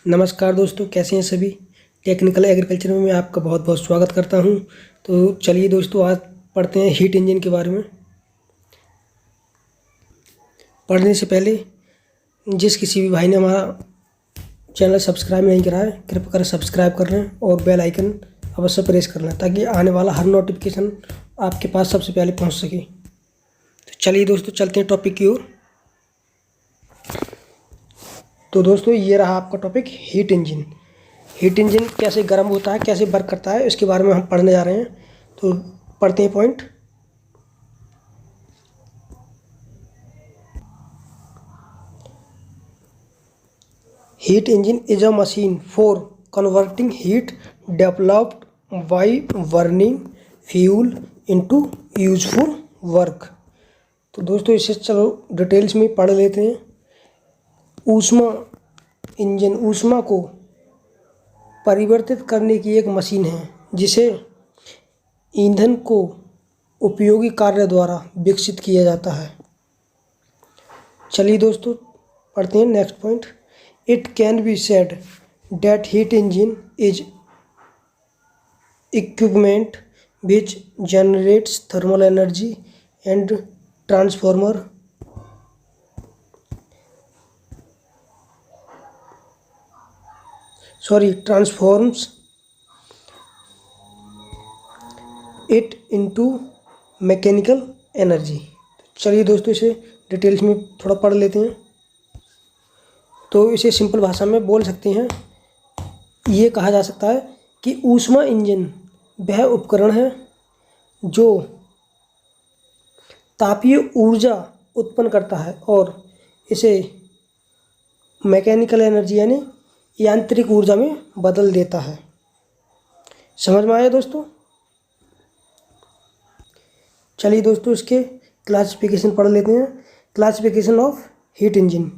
नमस्कार दोस्तों, कैसे हैं सभी। टेक्निकल एग्रीकल्चर में मैं आपका बहुत बहुत स्वागत करता हूं। तो चलिए दोस्तों, आज पढ़ते हैं हीट इंजन के बारे में। पढ़ने से पहले जिस किसी भी भाई ने हमारा चैनल सब्सक्राइब नहीं करा है, कृपया कर सब्सक्राइब कर लें और बेल आइकन अवश्य प्रेस कर लें ताकि आने वाला हर नोटिफिकेशन आपके पास सबसे पहले पहुंच सके। तो चलिए दोस्तों, चलते हैं टॉपिक की ओर। तो दोस्तों, ये रहा आपका topic heat engine. Heat engine कैसे गर्म होता है, कैसे वर्क करता है, इसके बारे में हम पढ़ने जा रहे हैं। तो पढ़ते हैं point. Heat engine is a machine for converting heat developed by burning fuel into useful work. तो दोस्तों, इसे चलो डिटेल्स में पढ़ लेते हैं। ऊष्मा इंजन ऊष्मा को परिवर्तित करने की एक मशीन है जिसे ईंधन को उपयोगी कार्य द्वारा विकसित किया जाता है। चलिए दोस्तों, पढ़ते हैं next point. It can be said that heat engine is equipment which generates thermal energy and transformer transforms it into mechanical energy. चलिए दोस्तों, इसे डिटेल्स में थोड़ा पढ़ लेते हैं। तो इसे सिंपल भाषा में बोल सकते हैं, ये कहा जा सकता है कि ऊष्मा इंजन वह उपकरण है जो तापीय ऊर्जा उत्पन्न करता है और इसे मैकेनिकल एनर्जी यानी यांत्रिक ऊर्जा में बदल देता है। समझ में आया दोस्तों। चलिए दोस्तों, इसके क्लासिफिकेशन पढ़ लेते हैं। क्लासिफिकेशन ऑफ हीट इंजन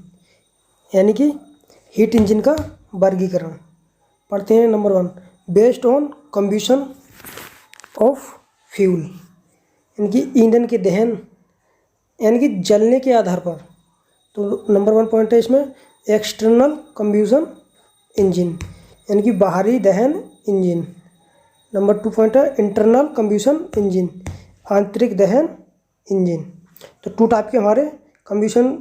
यानी कि हीट इंजन का वर्गीकरण पढ़ते हैं। Number 1, based on combustion of fuel यानी कि ईंधन के दहन यानी कि जलने के आधार पर। तो नंबर 1 पॉइंट है इसमें एक्सटर्नल कंबशन इंजन यानी कि बाहरी दहन इंजन। नंबर 2 पॉइंट है इंटरनल कंबशन इंजन, आंतरिक दहन इंजन। तो 2 टाइप के हमारे कंबशन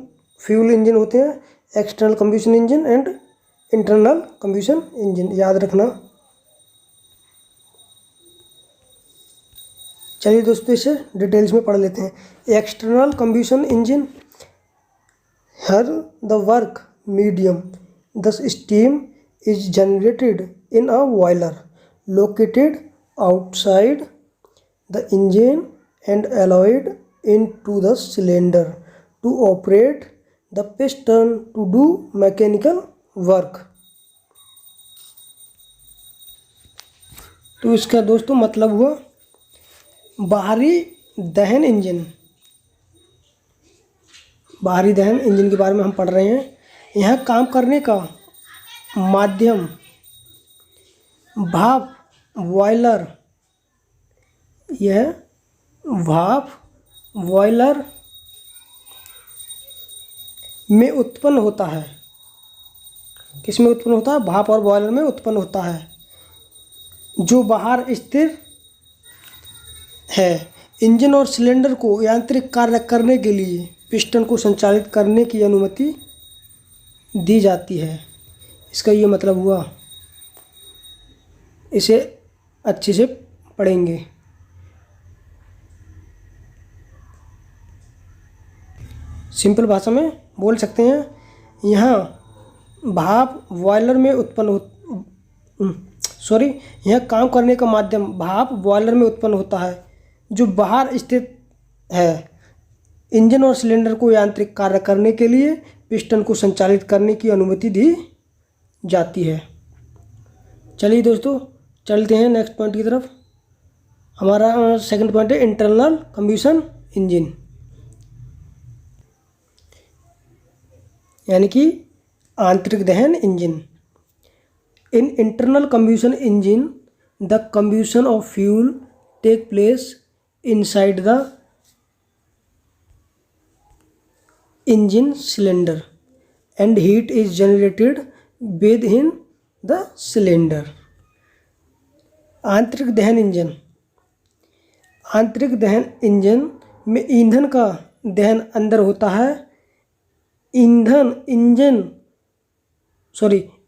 फ्यूल इंजन होते हैं, external combustion engine and internal combustion engine, याद रखना। चलिए दोस्तों, इसे डिटेल्स में पढ़ लेते हैं। External combustion engine her the work medium thus steam is generated in a boiler located outside the engine and allowed into the cylinder to operate the piston to do mechanical work। तो इसका दोस्तों मतलब हुआ बाहरी दहन engine. बाहरी दहन engine के बारे में हम पढ़ रहे हैं। यह काम करने का माध्यम भाप बॉयलर, यह भाप बॉयलर में उत्पन्न होता है। किस में उत्पन्न होता है? भाप और बॉयलर में उत्पन्न होता है, जो बाहर स्थिर है। इंजन और सिलेंडर को यांत्रिक कार्य करने के लिए पिस्टन को संचालित करने की अनुमति दी जाती है। इसका ये मतलब हुआ। इसे अच्छे से पढ़ेंगे। सिंपल भाषा में बोल सकते हैं, यहाँ भाप बॉयलर में यह काम करने का माध्यम भाप बॉयलर में उत्पन्न होता है, जो बाहर स्थित है। इंजन और सिलेंडर को यांत्रिक कार्य करने के लिए पिस्टन को संचालित करने की अनुमति दी जाती है। चलिए दोस्तों, चलते हैं नेक्स्ट पॉइंट की तरफ। हमारा सेकंड पॉइंट है इंटरनल कंबशन इंजन यानी कि आंतरिक दहन engine. In internal combustion engine the combustion of fuel take place inside the engine cylinder and heat is generated within the cylinder। आंतरिक दहन इंजन, आंतरिक दहन इंजन में ईंधन का दहन अंदर होता है।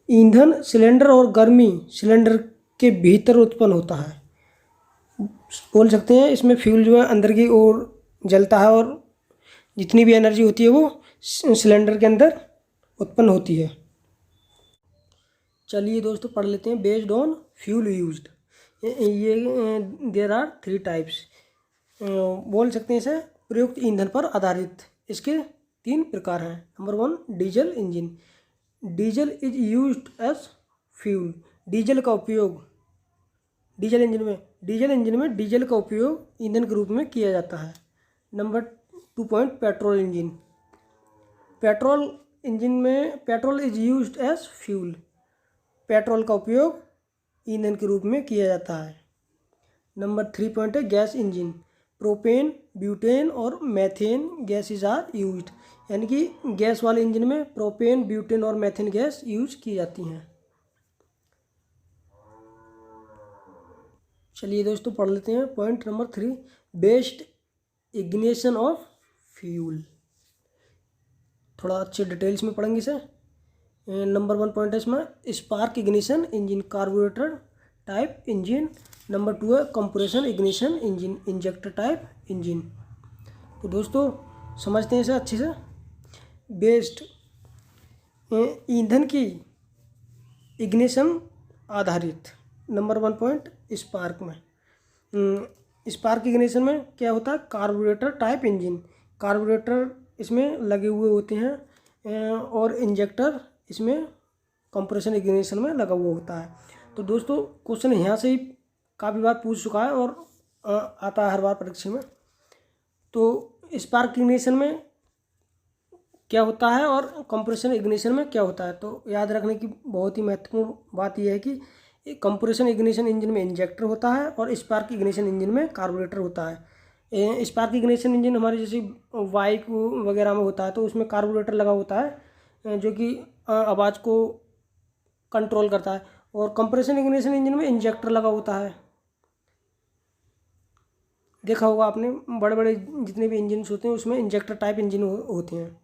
ईंधन सिलेंडर और गर्मी सिलेंडर के भीतर उत्पन्न होता है। बोल सकते हैं इसमें फ्यूल जो है अंदर की ओर जलता है और जितनी भी एनर्जी होती है वो सिलेंडर के अंदर उत्पन्न होती है। चलिए दोस्तों पढ़ लेते हैं। बेस्ड ऑन फ्यूल यूज्ड, ये देयर आर 3 टाइप्स। बोल सकते हैं इसे प्रयुक्त ईंधन पर आधारित। इसके 3 प्रकार हैं। Number 1 diesel engine. Diesel is used as fuel. Diesel का उपयोग डीजल इंजन में डीजल का उपयोग ईंधन के रूप में किया जाता है। Number 2 point petrol engine. Petrol engine में petrol is used as fuel. Petrol का उपयोग ईंधन के रूप में किया जाता है। नंबर 3 पॉइंट है गैस इंजन। प्रोपेन, ब्यूटेन और मैथेन गैसेज आर यूज्ड। यानी कि गैस वाले इंजन में प्रोपेन, ब्यूटेन और मैथेन गैस यूज की जाती हैं। चलिए दोस्तों पढ़ लेते हैं। Point number 3 best ignition of fuel. थोड़ा अच्छे डिटेल्स में पढ़ेंगे इसे। नंबर 1 पॉइंट है इसमें spark ignition engine, carburettor type engine. Number 2 है compression ignition engine, injector type engine. तो दोस्तों समझते हैं इसे अच्छे से। बेस्ड ईंधन की इग्निशन आधारित। नंबर 1 पॉइंट स्पार्क में, स्पार्क इग्निशन में क्या होता है? Carburettor type engine. कार्बोरेटर इसमें लगे हुए होते हैं और इंजेक्टर इसमें कंप्रेशन इग्निशन में लगा हुआ होता है। तो दोस्तों क्वेश्चन यहाँ से ही काफ़ी बार पूछ चुका है और आता है हर बार परीक्षा में। तो स्पार्क इग्निशन में क्या होता है और कंप्रेशन इग्निशन में क्या होता है, तो याद रखने की बहुत ही महत्वपूर्ण बात यह है कि कंप्रेशन इग्निशन इंजन में इंजेक्टर होता है और स्पार्क इग्निशन इंजन में कार्बोरेटर होता है। स्पार्क इग्निशन इंजन हमारे जैसे बाइक वगैरह में होता है तो उसमें कार्बोरेटर लगा होता है जो कि आवाज़ को कंट्रोल करता है, और कंप्रेशन इग्निशन इंजन में इंजेक्टर लगा होता है। देखा होगा आपने बड़े बड़े जितने भी इंजन होते हैं उसमें इंजेक्टर टाइप इंजन होते हैं।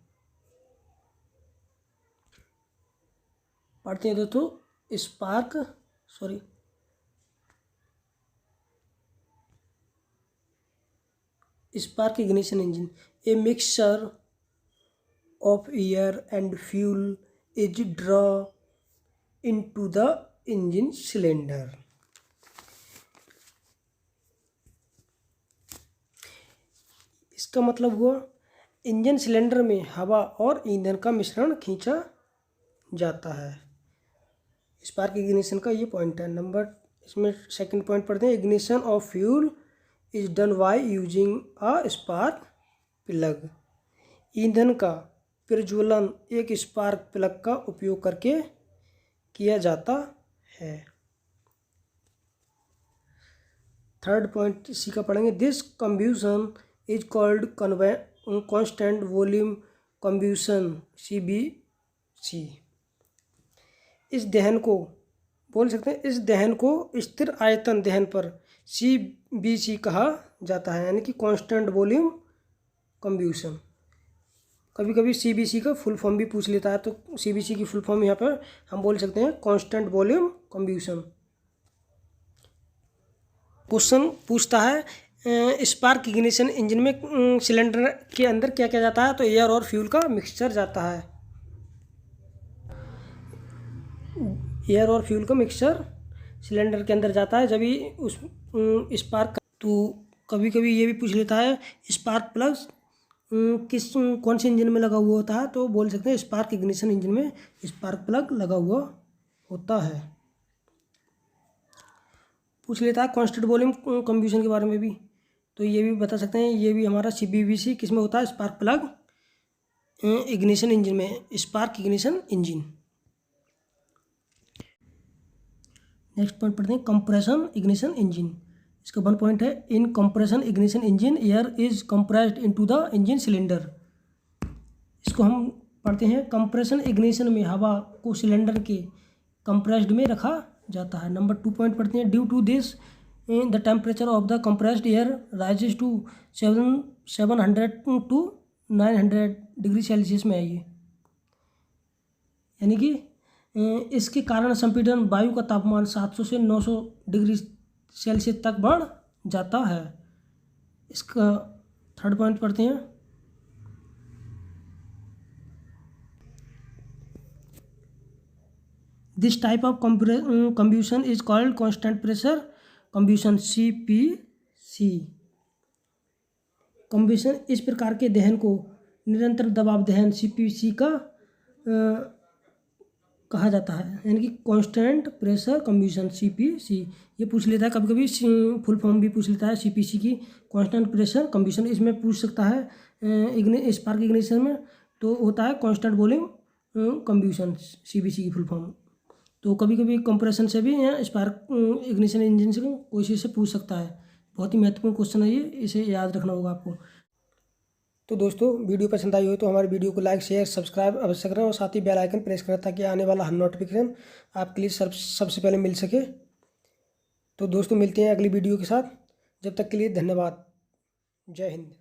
पढ़ते हैं दोस्तों। Spark ignition engine, a mixture of air and fuel is drawn into the engine cylinder। इसका मतलब हुआ इंजन सिलेंडर में हवा और ईंधन का मिश्रण खींचा जाता है। स्पार्क इग्निशन का ये पॉइंट है। नंबर इसमें सेकंड पॉइंट पढ़ते हैं। Ignition of fuel is done by using a spark plug. ईंधन का प्रज्वलन एक स्पार्क प्लग का उपयोग करके किया जाता है। थर्ड पॉइंट इसी का पढ़ेंगे। This combustion is called constant volume combustion, CVC। इस दहन को बोल सकते हैं, इस दहन को स्थिर आयतन दहन पर CVC कहा जाता है, यानी कि कांस्टेंट वॉल्यूम कंब्यूशन। कभी कभी CVC का फुल फॉर्म भी पूछ लेता है, तो CVC की फुल फॉर्म यहाँ पर हम बोल सकते हैं कांस्टेंट वॉल्यूम कंब्यूशन। क्वेश्चन पूछता है स्पार्क इग्निशन इंजन में सिलेंडर के अंदर क्या क्या जाता है, तो एयर और फ्यूल का मिक्सचर जाता है। एयर और फ्यूल का मिक्सचर सिलेंडर के अंदर जाता है जब भी उस स्पार्क। तो कभी कभी ये भी पूछ लेता है स्पार्क प्लग कौन से इंजन में लगा हुआ होता है, तो बोल सकते हैं स्पार्क इग्निशन इंजन में स्पार्क प्लग लगा हुआ होता है। पूछ लेता है कांस्टेंट वॉल्यूम कंब्यूशन के बारे में भी, तो ये भी बता सकते हैं। ये भी हमारा CVC किस में होता है? स्पार्क प्लग इग्निशन इंजन में, spark ignition engine. Next point पढ़ते हैं कंप्रेशन इग्निशन इंजन। इसका 1 पॉइंट है। इन compression ignition engine air is compressed into the engine cylinder. इसको हम पढ़ते हैं कंप्रेशन इग्निशन में हवा को सिलेंडर के कंप्रेस्ड में रखा जाता है। नंबर 2 पॉइंट पढ़ते हैं। Due to this the temperature of the compressed air rises to 700 to 900 degree Celsius में है ये, यानी कि इसके कारण संपीड़न वायु का तापमान 700 से 900 डिग्री सेल्सियस तक बढ़ जाता है। इसका 3rd पॉइंट पढ़ते हैं। This type of combustion is called constant pressure combustion, CPC। कम्ब्यूशन इस प्रकार के दहन को निरंतर दबाव दहन CPC का कहा जाता है, यानी कि कांस्टेंट प्रेशर कम्ब्यूशन CPC। ये पूछ लेता है कभी कभी, फुल फॉर्म भी पूछ लेता है CPC की, कांस्टेंट प्रेशर कम्ब्यूशन। इसमें पूछ सकता है स्पार्क इग्निशन में तो होता है कांस्टेंट वॉल्यूम कम्ब्यूशन, CPC की फुल फॉर्म। तो कभी कभी कंप्रेशन से भी या स्पार्क इग्निशन इंजन से कोई चीज़ से पूछ सकता है। बहुत ही महत्वपूर्ण क्वेश्चन है ये, इसे याद रखना होगा आपको। तो दोस्तों वीडियो पसंद आई हो तो हमारे वीडियो को लाइक शेयर सब्सक्राइब अवश्य करें और साथ ही बेल आइकन प्रेस करें ताकि आने वाला हर नोटिफिकेशन आपके लिए सबसे पहले मिल सके। तो दोस्तों मिलते हैं अगली वीडियो के साथ, जब तक के लिए धन्यवाद। जय हिंद।